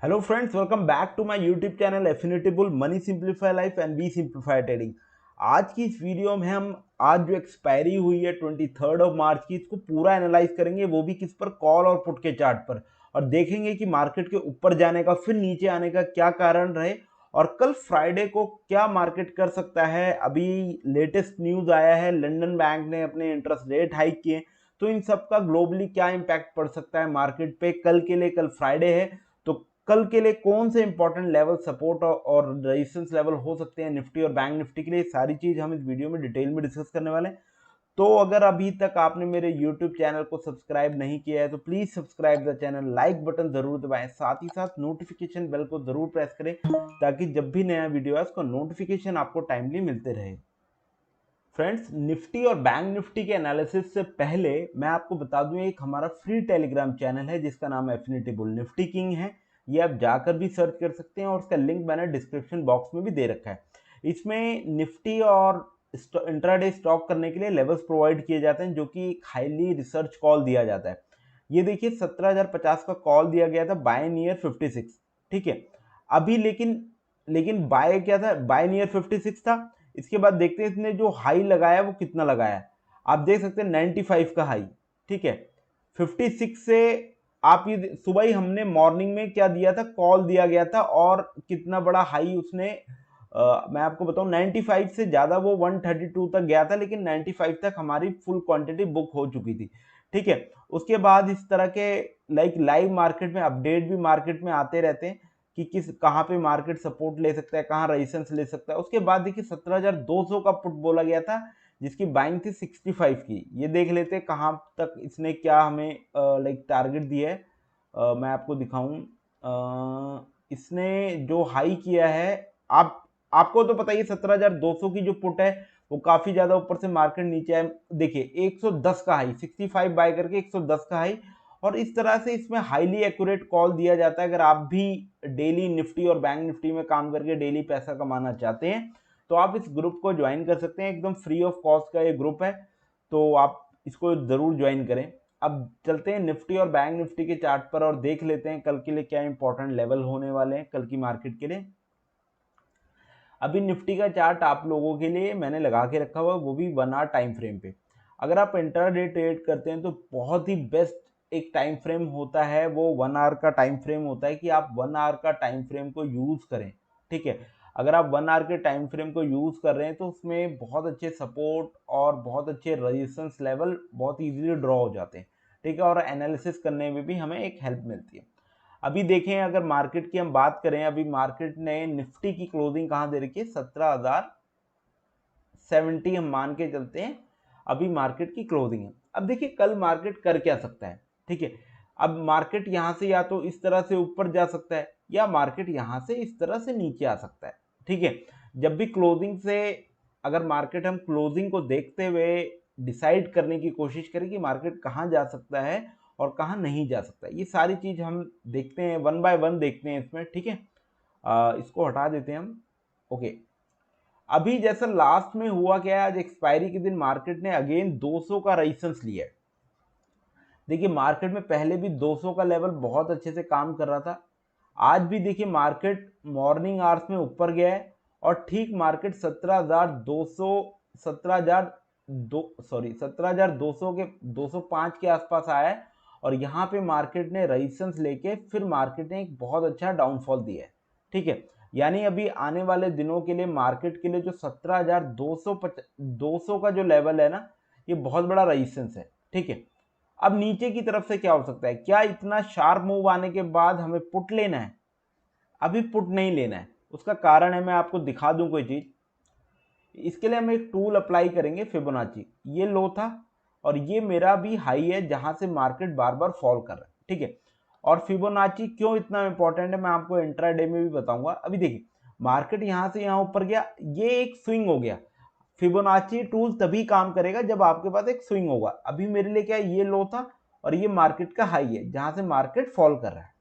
Hello friends, welcome back to my YouTube channel affinity bull money simplify life and we simplify trading. आज की इस video में हम आज जो एक्सपायरी हुई है 23 मार्च की, इसको पूरा एनालाइज करेंगे, वो भी किस पर, कॉल और पुट के चार्ट पर, और देखेंगे कि मार्केट के ऊपर जाने का फिर नीचे आने का क्या कारण रहे और कल फ्राइडे को क्या मार्केट कर सकता है। अभी लेटेस्ट न्यूज आया है, लंदन बैंक ने अपने इंटरेस्ट रेट हाइक किए, तो इन सब का ग्लोबली क्या इम्पैक्ट पड़ सकता है मार्केट पे कल के लिए। कल फ्राइडे है तो कल के लिए कौन से इंपॉर्टेंट लेवल सपोर्ट और रेजिस्टेंस लेवल हो सकते हैं निफ्टी और बैंक निफ्टी के लिए, सारी चीज हम इस वीडियो में डिटेल में डिस्कस करने वाले हैं। तो अगर अभी तक आपने मेरे यूट्यूब चैनल को सब्सक्राइब नहीं किया है तो please subscribe the channel, like button जरूर दबाएं, साथ ही साथ नोटिफिकेशन बेल को जरूर प्रेस करें ताकि जब भी नया वीडियो है उसका नोटिफिकेशन आपको टाइमली मिलते रहे। फ्रेंड्स, निफ्टी और बैंक निफ्टी के एनालिसिस से पहले मैं आपको बता दूं, एक हमारा फ्री टेलीग्राम चैनल है जिसका नाम एफिनिटी बुल निफ्टी किंग है। ये आप जाकर भी सर्च कर सकते हैं और उसका लिंक मैंने डिस्क्रिप्शन बॉक्स में भी दे रखा है। इसमें निफ्टी और इंट्राडे स्टॉक करने के लिए लेवल्स प्रोवाइड किए जाते हैं जो कि एक हाईली रिसर्च कॉल दिया जाता है। ये देखिए 17,050 का कॉल दिया गया था बाय नियर 56, ठीक है। अभी लेकिन लेकिन बाय क्या था, बाय नियर 56 था। इसके बाद देखते हैं इसने जो हाई लगाया वो कितना लगाया। आप देख सकते हैं 95 का हाई, ठीक है। 56 से आप ये सुबह ही हमने मॉर्निंग में क्या दिया था, कॉल दिया गया था, और कितना बड़ा हाई उसने मैं आपको बताऊं 95 से ज्यादा वो 132 तक गया था, लेकिन 95 तक हमारी फुल क्वांटिटी बुक हो चुकी थी, ठीक है। उसके बाद इस तरह के लाइव मार्केट में अपडेट भी मार्केट में आते रहते हैं कि किस कहाँ पे मार्केट सपोर्ट ले सकता है, कहाँ रेजिस्टेंस ले सकता है। उसके बाद देखिए 17,200 का पुट बोला गया था जिसकी बाइंग थी 65 की। ये देख लेते हैं कहाँ तक इसने क्या हमें टारगेट दिया है। मैं आपको दिखाऊं, इसने जो हाई किया है, आपको तो पता ही है 17,200 की जो पुट है वो काफी ज्यादा ऊपर से मार्केट नीचे है। देखिए 110 का हाई, 65 बाय करके 110 का हाई, और इस तरह से इसमें हाईली एक्यूरेट कॉल दिया जाता है। अगर आप भी डेली निफ्टी और बैंक निफ्टी में काम करके डेली पैसा कमाना चाहते हैं तो आप इस ग्रुप को ज्वाइन कर सकते हैं, एकदम फ्री ऑफ कॉस्ट का ये ग्रुप है, तो आप इसको जरूर ज्वाइन करें। अब चलते हैं निफ्टी और बैंक निफ्टी के चार्ट पर और देख लेते हैं कल के लिए क्या इंपॉर्टेंट लेवल होने वाले हैं कल की मार्केट के लिए। अभी निफ्टी का चार्ट आप लोगों के लिए मैंने लगा के रखा हुआ है, वो भी 1 आवर टाइम फ्रेम पे। अगर आप इंट्राडे ट्रेड करते हैं तो बहुत ही बेस्ट एक टाइम फ्रेम होता है, वो 1 आवर का टाइम फ्रेम होता है कि आप 1 आवर का टाइम फ्रेम को यूज करें, ठीक है। अगर आप 1 आवर के टाइम फ्रेम को यूज कर रहे हैं तो उसमें बहुत अच्छे सपोर्ट और बहुत अच्छे रेजिस्टेंस लेवल बहुत इजीली ड्रॉ हो जाते हैं, ठीक है, और एनालिसिस करने में भी हमें एक हेल्प मिलती है। अभी देखें, अगर मार्केट की हम बात करें, अभी मार्केट ने निफ्टी की क्लोजिंग कहां दे रखी है, 17,070 हम मान के चलते हैं अभी मार्केट की क्लोजिंग है। अब देखिए कल मार्केट कर क्या सकता है, ठीक है। अब मार्केट यहां से या तो इस तरह से ऊपर जा सकता है या मार्केट यहां से इस तरह से नीचे आ सकता है, ठीक है। जब भी क्लोजिंग से, अगर मार्केट हम क्लोजिंग को देखते हुए डिसाइड करने की कोशिश करें कि मार्केट कहां जा सकता है और कहाँ नहीं जा सकता, ये सारी चीज हम देखते हैं, वन बाय वन देखते हैं इसमें, ठीक है। इसको हटा देते हैं हम। ओके, अभी जैसा लास्ट में हुआ क्या है, आज एक्सपायरी के दिन मार्केट ने अगेन 200 का रेजिस्टेंस लिया है। देखिए मार्केट में पहले भी 200 का लेवल बहुत अच्छे से काम कर रहा था। आज भी देखिए मार्केट मॉर्निंग आवर्स में ऊपर गया है और ठीक मार्केट 17,200, 17,200 के 205 के आसपास आया है, और यहाँ पे मार्केट ने रेजिस्टेंस लेके फिर मार्केट ने एक बहुत अच्छा डाउनफॉल दिया है, ठीक है। यानी अभी आने वाले दिनों के लिए मार्केट के लिए जो 17,200 का जो लेवल है ना, ये बहुत बड़ा रेजिस्टेंस है, ठीक है। अब नीचे की तरफ से क्या हो सकता है, क्या इतना शार्प मूव आने के बाद हमें पुट लेना है? अभी पुट नहीं लेना है। उसका कारण है, मैं आपको दिखा दूं कोई चीज। इसके लिए हम एक टूल अप्लाई करेंगे, फिबोनाची। ये लो था और ये मेरा भी हाई है जहां से मार्केट बार बार फॉल कर रहा है, ठीक है। और फिबोनाची क्यों इतना इंपॉर्टेंट है मैं आपको इंट्राडे में भी बताऊंगा। अभी देखिए मार्केट यहां से यहां ऊपर गया, ये एक स्विंग हो गया। फिबोनाची टूल तभी काम करेगा जब आपके पास एक स्विंग होगा। अभी मेरे लिए क्या है, ये लो था और ये मार्केट का हाई है जहां से मार्केट फॉल कर रहा है।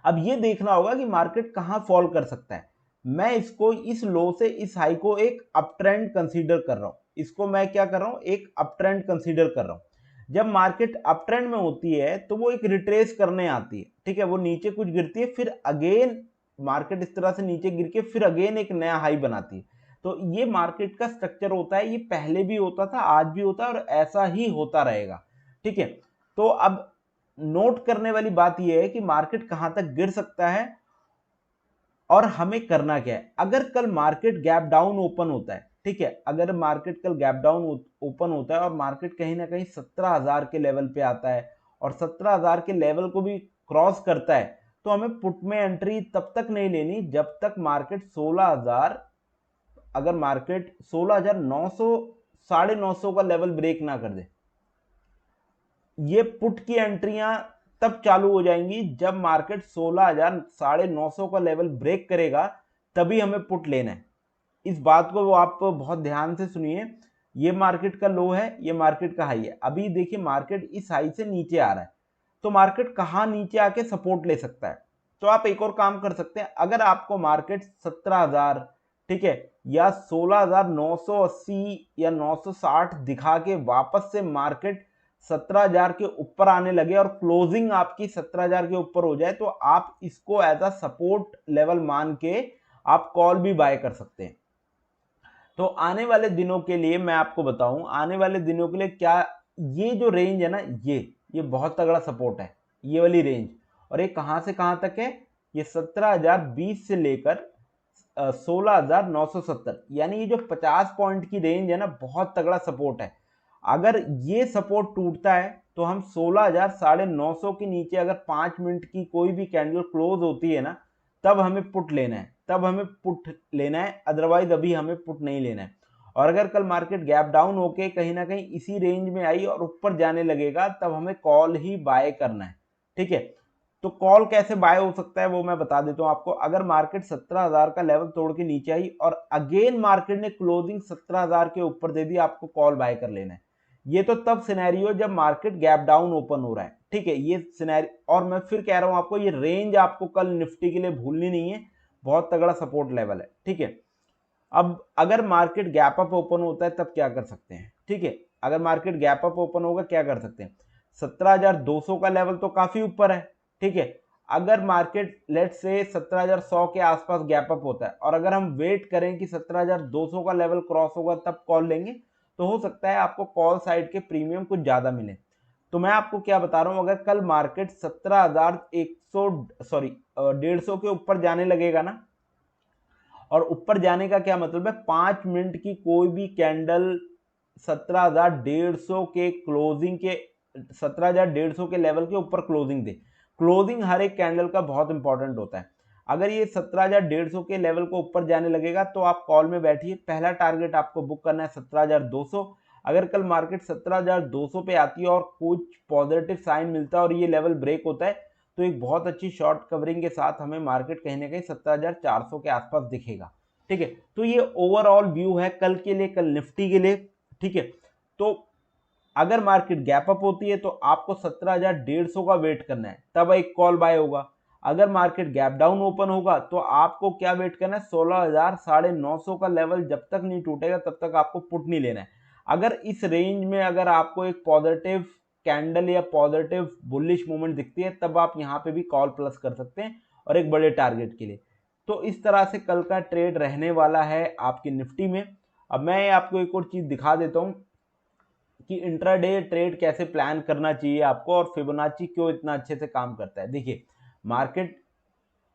अब ये देखना होगा कि मार्केट कहां फॉल कर सकता है। मैं इसको, इस लो से इस हाई को एक अप ट्रेंड कंसीडर कर रहा हूं। इसको मैं क्या कर रहा हूं, एक अप ट्रेंड कंसीडर कर रहा हूं। जब मार्केट अप ट्रेंड में होती है तो वो एक रिट्रेस करने आती है, ठीक है, वो नीचे कुछ गिरती है, फिर अगेन मार्केट इस तरह से नीचे गिर के फिर अगेन एक नया हाई बनाती है। तो ये मार्केट का स्ट्रक्चर होता है, ये पहले भी होता था, आज भी होता है और ऐसा ही होता रहेगा, ठीक है। तो अब नोट करने वाली बात यह है कि मार्केट कहां तक गिर सकता है और हमें करना क्या है। अगर कल मार्केट गैप डाउन ओपन होता है, ठीक है, अगर मार्केट कल गैप डाउन ओपन होता है और मार्केट कहीं ना कहीं 17,000 के लेवल पे आता है और 17,000 के लेवल को भी क्रॉस करता है, तो हमें पुट में एंट्री तब तक नहीं लेनी जब तक मार्केट 16,000, अगर मार्केट 16,900 950 का लेवल ब्रेक ना कर दे। ये पुट की एंट्रियां तब चालू हो जाएंगी जब मार्केट 16,000 950 का लेवल ब्रेक करेगा, तभी हमें पुट लेना है। इस बात को आप बहुत ध्यान से सुनिए। ये मार्केट का लो है, ये मार्केट का हाई है। अभी देखिए मार्केट इस हाई से नीचे आ रहा है, तो मार्केट कहां नीचे आके सपोर्ट ले सकता है। तो आप एक और काम कर सकते हैं, अगर आपको मार्केट 17,000, ठीक है, या 16,980 या 960 दिखा के वापस से मार्केट 17,000 के ऊपर आने लगे और क्लोजिंग आपकी 17,000 के ऊपर हो जाए, तो आप इसको एज अ सपोर्ट लेवल मान के आप कॉल भी बाय कर सकते हैं। तो आने वाले दिनों के लिए मैं आपको बताऊं, आने वाले दिनों के लिए क्या, ये जो रेंज है ना, ये बहुत तगड़ा सपोर्ट है, ये वाली रेंज। और ये कहां से कहां तक है, ये 17,020 से लेकर 16,970, यानी ये जो 50 पॉइंट की रेंज है ना, बहुत तगड़ा सपोर्ट है। अगर ये सपोर्ट टूटता है तो हम 16,950 के नीचे अगर 5 मिनट की कोई भी कैंडल क्लोज होती है ना, तब हमें पुट लेना है, तब हमें पुट लेना है, अदरवाइज अभी हमें पुट नहीं लेना है। और अगर कल मार्केट गैप डाउन होके कहीं ना कहीं इसी रेंज में आई और ऊपर जाने लगेगा, तब हमें कॉल ही बाय करना है, ठीक है। तो कॉल कैसे बाय हो सकता है वो मैं बता देता हूं आपको। अगर मार्केट 17,000 का लेवल तोड़ के नीचे आई और अगेन मार्केट ने क्लोजिंग 17,000 के ऊपर दे दी, आपको कॉल बाय कर लेना है। ये तो तब सिनेरियो जब मार्केट गैप डाउन ओपन हो रहा है, ठीक है, ये सिनेरियो। और मैं फिर कह रहा हूं आपको, ये रेंज आपको कल निफ्टी के लिए भूलनी नहीं है, बहुत तगड़ा सपोर्ट लेवल है, ठीक है। अब अगर मार्केट गैप अप ओपन होता है तब क्या कर सकते हैं, ठीक है, अगर मार्केट गैप अप ओपन होगा क्या कर सकते हैं, 17,200 का लेवल तो काफी ऊपर है, ठीक है। अगर मार्केट लेट से 17,100 के आसपास गैप अप होता है और अगर हम वेट करें कि 17,200 का लेवल क्रॉस होगा तब कॉल लेंगे, तो हो सकता है आपको कॉल साइड के प्रीमियम कुछ ज्यादा मिले। तो मैं आपको क्या बता रहा हूं, अगर कल मार्केट 17,100 सॉरी 150 के ऊपर जाने लगेगा ना, और ऊपर जाने का क्या मतलब है, 5 मिनट की कोई भी कैंडल 17,150 के क्लोजिंग के 17,150 के लेवल के ऊपर क्लोजिंग दे। क्लोजिंग हर एक कैंडल का बहुत इंपॉर्टेंट होता है। अगर ये 17,150 के लेवल को ऊपर जाने लगेगा तो आप कॉल में बैठिए। पहला टारगेट आपको बुक करना है 17,200। अगर कल मार्केट 17,200 पे आती है और कुछ पॉजिटिव साइन मिलता है और ये लेवल ब्रेक होता है, तो एक बहुत अच्छी शॉर्ट कवरिंग के साथ हमें मार्केट कहीं ना कहीं 17,400 के आसपास दिखेगा, ठीक है। तो ये ओवरऑल व्यू है कल के लिए, कल निफ्टी के लिए, ठीक है। तो अगर मार्केट गैप अप होती है तो आपको 17,150 का वेट करना है, तब एक कॉल बाय होगा। अगर मार्केट गैप डाउन ओपन होगा तो आपको क्या वेट करना है, 16,950 का लेवल जब तक नहीं टूटेगा तब तक आपको पुट नहीं लेना है। अगर इस रेंज में अगर आपको एक पॉजिटिव कैंडल या पॉजिटिव बुलिश मूवमेंट दिखती है, तब आप यहां पे भी कॉल प्लस कर सकते हैं और एक बड़े टारगेट के लिए। तो इस तरह से कल का ट्रेड रहने वाला है आपकी निफ्टी में। अब मैं आपको एक और चीज दिखा देता हूं कि इंट्राडे ट्रेड कैसे प्लान करना चाहिए आपको और फिबोनाची क्यों इतना अच्छे से काम करता है। देखिए मार्केट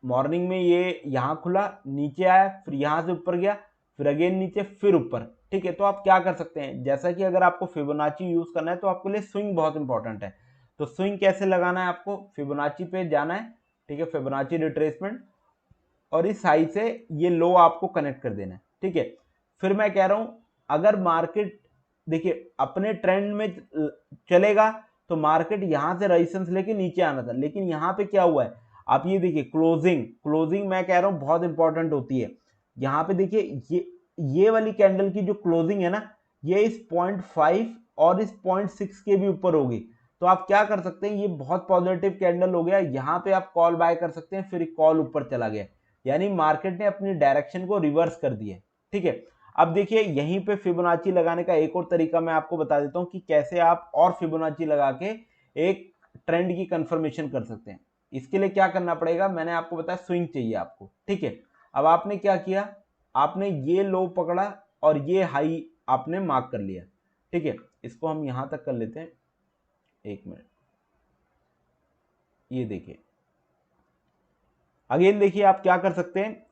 मॉर्निंग में ये यहाँ खुला, नीचे आया, फिर यहाँ से ऊपर गया, फिर अगेन नीचे, फिर ऊपर, ठीक है। तो आप क्या कर सकते हैं, जैसा कि अगर आपको फिबोनाची यूज करना है तो आपके लिए स्विंग बहुत इंपॉर्टेंट है। तो स्विंग कैसे लगाना है, आपको फिबोनाची पे जाना है, ठीक है, फिबोनाची रिट्रेसमेंट, और इस हाई से ये लो आपको कनेक्ट कर देना है, ठीक है। फिर मैं कह रहा हूं अगर मार्केट देखिए अपने ट्रेंड में चलेगा तो मार्केट यहां से रेजिस्टेंस लेके नीचे आना था, लेकिन यहां पे क्या हुआ है, आप ये देखिए क्लोजिंग, क्लोजिंग मैं कह रहा हूं बहुत इंपॉर्टेंट होती है। यहां पे देखिए ये वाली कैंडल की जो क्लोजिंग है ना, ये इस 0.5 और इस 0.6 के भी ऊपर होगी। तो आप क्या कर सकते हैं, ये बहुत पॉजिटिव कैंडल हो गया, यहां पे आप कॉल बाय कर सकते हैं, फिर कॉल ऊपर चला गया, यानी मार्केट ने अपनी डायरेक्शन को रिवर्स कर दिया, ठीक है। अब देखिए यहीं पे फिबोनाची लगाने का एक और तरीका मैं आपको बता देता हूं कि कैसे आप और फिबोनाची लगा के एक ट्रेंड की कंफर्मेशन कर सकते हैं। इसके लिए क्या करना पड़ेगा, मैंने आपको बताया स्विंग चाहिए आपको, ठीक है। अब आपने क्या किया, आपने ये लो पकड़ा और ये हाई आपने मार्क कर लिया, ठीक है। इसको हम यहां तक कर लेते हैं, एक मिनट। ये देखिए अगेन देखिए आप क्या कर सकते हैं,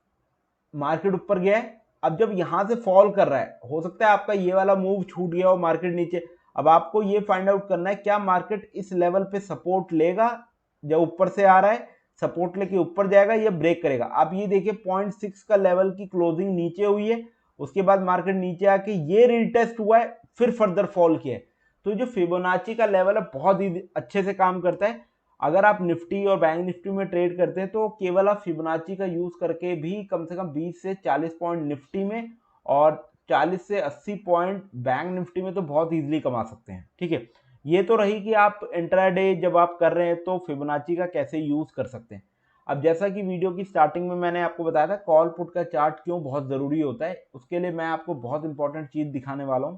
मार्केट ऊपर गया है, अब जब यहां से फॉल कर रहा है, हो सकता है आपका ये वाला मूव छूट गया हो, मार्केट नीचे। अब आपको ये फाइंड आउट करना है क्या मार्केट इस लेवल पे सपोर्ट लेगा, जब ऊपर से आ रहा है सपोर्ट लेके ऊपर जाएगा या ब्रेक करेगा। आप ये देखिए 0.6 का लेवल की क्लोजिंग नीचे हुई है, उसके बाद मार्केट नीचे आके ये रीटेस्ट हुआ है, फिर फर्दर फॉल किया है। तो जो फिबोनाची का लेवल है बहुत ही अच्छे से काम करता है। अगर आप निफ्टी और बैंक निफ्टी में ट्रेड करते हैं तो केवल आप फिबोनाची का यूज करके भी कम से कम 20 से 40 पॉइंट निफ्टी में और 40 से 80 पॉइंट बैंक निफ्टी में तो बहुत इजीली कमा सकते हैं, ठीक है। ये तो रही कि आप इंट्राडे जब आप कर रहे हैं तो फिबोनाची का कैसे यूज कर सकते हैं। अब जैसा कि वीडियो की स्टार्टिंग में मैंने आपको बताया था कॉल पुट का चार्ट क्यों बहुत जरूरी होता है, उसके लिए मैं आपको बहुत इंपॉर्टेंट चीज दिखाने वाला हूं।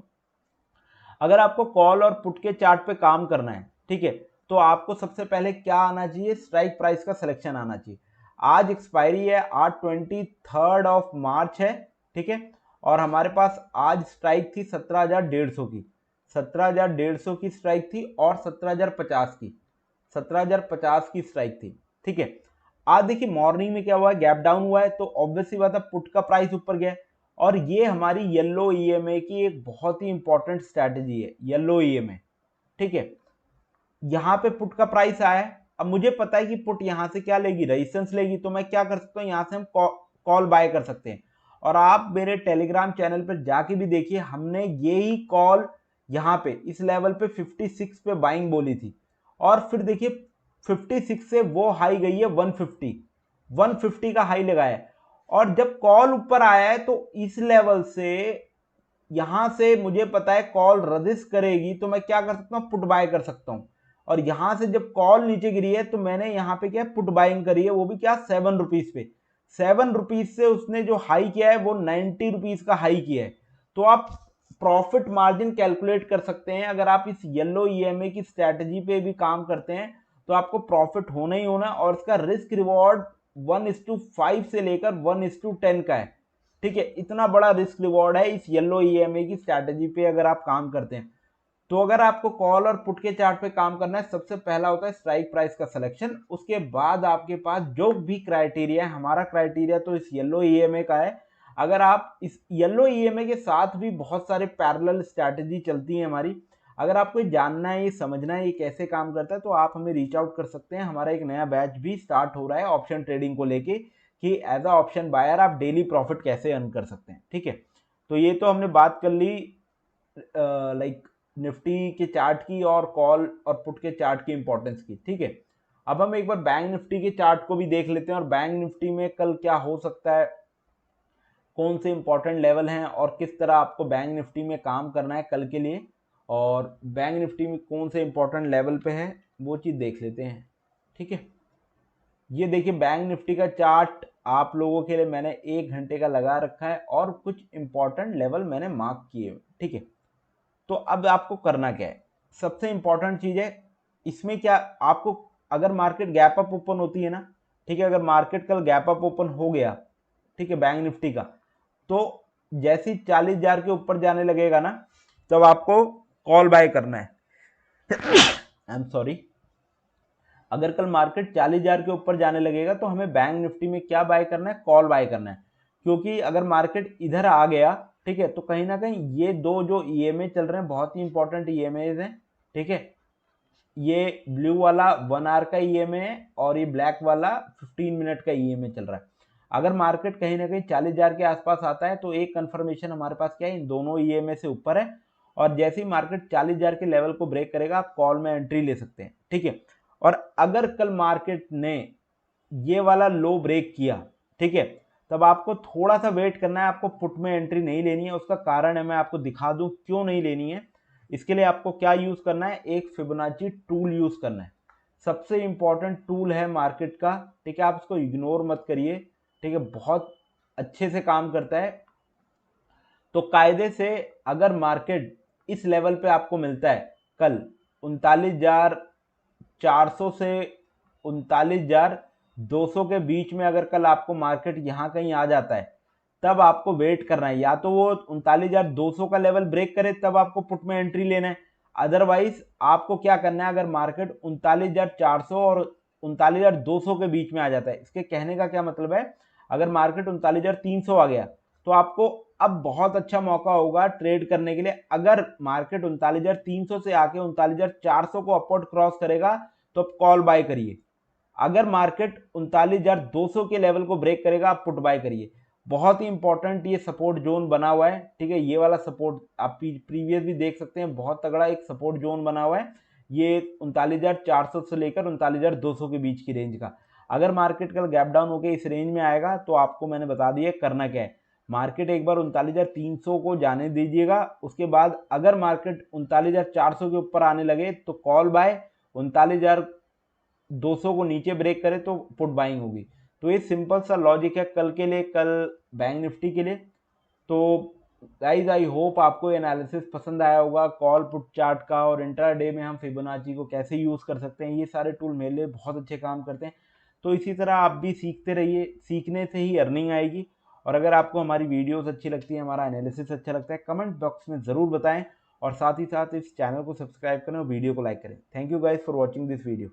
अगर आपको कॉल और पुट के चार्ट पे काम करना है, ठीक है, तो आपको सबसे पहले क्या आना चाहिए, स्ट्राइक प्राइस का सिलेक्शन आना चाहिए। आज एक्सपायरी है, आज 23 मार्च है, ठीक है। और हमारे पास आज स्ट्राइक थी 17,150 की, 17,150 की स्ट्राइक थी और 17,050 की, 17,050 की स्ट्राइक थी, ठीक है। आज देखिए मॉर्निंग में क्या हुआ है, गैप डाउन हुआ है, तो ऑब्वियसली बात है पुट का प्राइस ऊपर गया है। और ये हमारी येलो ईएमए की एक बहुत ही इंपॉर्टेंट स्ट्रैटेजी है, येलो ईएमए, ठीक है। यहां पे पुट का प्राइस आया है, अब मुझे पता है कि पुट यहां से क्या लेगी, रेजिस्टेंस लेगी, तो मैं क्या कर सकता हूं, यहां से हम कॉल बाय कर सकते हैं। और आप मेरे टेलीग्राम चैनल पर जाके भी देखिए, हमने यही कॉल यहां पे इस लेवल पे 56 पे बाइंग बोली थी, और फिर देखिए 56 से वो हाई गई है 150, 150 का हाई लगाया है। और जब कॉल ऊपर आया है तो इस लेवल से यहां से मुझे पता है कॉल रजिस्ट करेगी, तो मैं क्या कर सकता हूं, पुट बाय कर सकता हूं। और यहां से जब कॉल नीचे गिरी है तो मैंने यहां पे क्या पुट बाइंग करी है, वो भी क्या 7 रुपीज पे, 7 रुपीज से उसने जो हाई किया है वो 90 रुपीज का हाई किया है। तो आप प्रॉफिट मार्जिन कैलकुलेट कर सकते हैं, अगर आप इस येलो ईएमए की स्ट्रेटजी पे भी काम करते हैं तो आपको प्रॉफिट होना ही होना। और इसका रिस्क रिवॉर्ड 1:5 से लेकर 1:10 का है, ठीक है। इतना बड़ा रिस्क रिवॉर्ड है इस येलो ईएमए की स्ट्रैटेजी पे अगर आप काम करते हैं। तो अगर आपको कॉल और पुट के चार्ट पे काम करना है, सबसे पहला होता है स्ट्राइक प्राइस का सिलेक्शन, उसके बाद आपके पास जो भी क्राइटेरिया है, हमारा क्राइटेरिया तो इस येलो ईएमए का है। अगर आप इस येलो ईएमए के साथ भी बहुत सारे पैरेलल स्ट्रैटेजी चलती है हमारी, अगर आपको जानना है, ये समझना है ये कैसे काम करता है, तो आप हमें रीच आउट कर सकते हैं। हमारा एक नया बैच भी स्टार्ट हो रहा है ऑप्शन ट्रेडिंग को लेके, कि एज अ ऑप्शन बायर आप डेली प्रॉफिट कैसे अर्न कर सकते हैं, ठीक है। तो ये तो हमने बात कर ली लाइक निफ्टी के चार्ट की और कॉल और पुट के चार्ट की इंपॉर्टेंस की, ठीक है। अब हम एक बार बैंक निफ्टी के चार्ट को भी देख लेते हैं, और बैंक निफ्टी में कल क्या हो सकता है, कौन से इंपॉर्टेंट लेवल हैं और किस तरह आपको बैंक निफ्टी में काम करना है कल के लिए, और बैंक निफ्टी में कौन से इंपॉर्टेंट लेवल पे है वो चीज़ देख लेते हैं, ठीक है। ये देखिए बैंक निफ्टी का चार्ट आप लोगों के लिए मैंने 1 घंटे का लगा रखा है और कुछ इंपॉर्टेंट लेवल मैंने मार्क किए, ठीक है। तो अब आपको करना क्या है, सबसे इंपॉर्टेंट चीज है इसमें क्या, आपको अगर मार्केट गैप अप ओपन होती है ना, ठीक है, अगर मार्केट कल गैप अप ओपन हो गया, ठीक है, बैंक निफ्टी का, तो जैसे ही 40,000 के ऊपर जाने लगेगा ना, तब आपको कॉल बाय करना है। आई एम सॉरी, अगर कल मार्केट 40,000 के ऊपर जाने लगेगा तो हमें बैंक निफ्टी में क्या बाय करना है, कॉल बाय करना है। क्योंकि अगर मार्केट इधर आ गया, ठीक है, तो कहीं ना कहीं ये दो जो ईएमए चल रहे हैं बहुत ही इंपॉर्टेंट ईएमए हैं, ठीक है। ये ब्लू वाला 1 आवर का ईएमए है और ये ब्लैक वाला 15 मिनट का ईएमए चल रहा है। अगर मार्केट कहीं ना कहीं 40,000 के आसपास आता है तो एक कंफर्मेशन हमारे पास क्या है, इन दोनों ईएमए से ऊपर है, और जैसे ही मार्केट 40,000 के लेवल को ब्रेक करेगा आप कॉल में एंट्री ले सकते हैं, ठीक है। और अगर कल मार्केट ने ये वाला लो ब्रेक किया, ठीक है, तब आपको थोड़ा सा वेट करना है, आपको पुट में एंट्री नहीं लेनी है। उसका कारण है, मैं आपको दिखा दूं क्यों नहीं लेनी है। इसके लिए आपको क्या यूज करना है, एक फिबोनाची टूल यूज करना है, सबसे इंपॉर्टेंट टूल है मार्केट का, ठीक है। आप इसको इग्नोर मत करिए, ठीक है, बहुत अच्छे से काम करता है। तो कायदे से अगर मार्केट इस लेवल पे आपको मिलता है कल 39,400 से 39,200 के बीच में, अगर कल आपको मार्केट यहाँ कहीं आ जाता है तब आपको वेट करना है, या तो वो 39,200 का लेवल ब्रेक करे तब आपको पुट में एंट्री लेना है। अदरवाइज आपको क्या करना है, अगर मार्केट 39,400 और 39,200 के बीच में आ जाता है, इसके कहने का क्या मतलब है, अगर मार्केट 39,300 आ गया तो आपको अब बहुत अच्छा मौका होगा ट्रेड करने के लिए। अगर मार्केट 39,300 से आके 39,400 को अपवर्ड क्रॉस करेगा तो आप कॉल बाय करिए। अगर मार्केट 39,200 के लेवल को ब्रेक करेगा आप पुट बाय करिए। बहुत ही इंपॉर्टेंट ये सपोर्ट जोन बना हुआ है, ठीक है। ये वाला सपोर्ट आप प्रीवियस भी देख सकते हैं, बहुत तगड़ा एक सपोर्ट जोन बना हुआ है ये 39,400 से लेकर 39,200 के बीच की रेंज का। अगर मार्केट कल गैप डाउन होकर इस रेंज में आएगा तो आपको मैंने बता दिया करना क्या है। मार्केट एक बार 39,300 को जाने दीजिएगा, उसके बाद अगर मार्केट 39,400 के ऊपर आने लगे तो कॉल बाय, 39,200 को नीचे ब्रेक करे तो पुट बाइंग होगी। तो ये सिंपल सा लॉजिक है कल के लिए, कल बैंक निफ्टी के लिए। तो गाइज आई होप आपको एनालिसिस पसंद आया होगा कॉल पुट चार्ट का, और इंट्राडे में हम फिबोनाची को कैसे यूज़ कर सकते हैं। ये सारे टूल मेरे लिए बहुत अच्छे काम करते हैं। तो इसी तरह आप भी सीखते रहिए, सीखने से ही अर्निंग आएगी। और अगर आपको हमारी वीडियोस अच्छी लगती है, हमारा एनालिसिस अच्छा लगता है, कमेंट बॉक्स में ज़रूर बताएं, और साथ ही साथ इस चैनल को सब्सक्राइब करें और वीडियो को लाइक करें। Thank you guys for watching this video.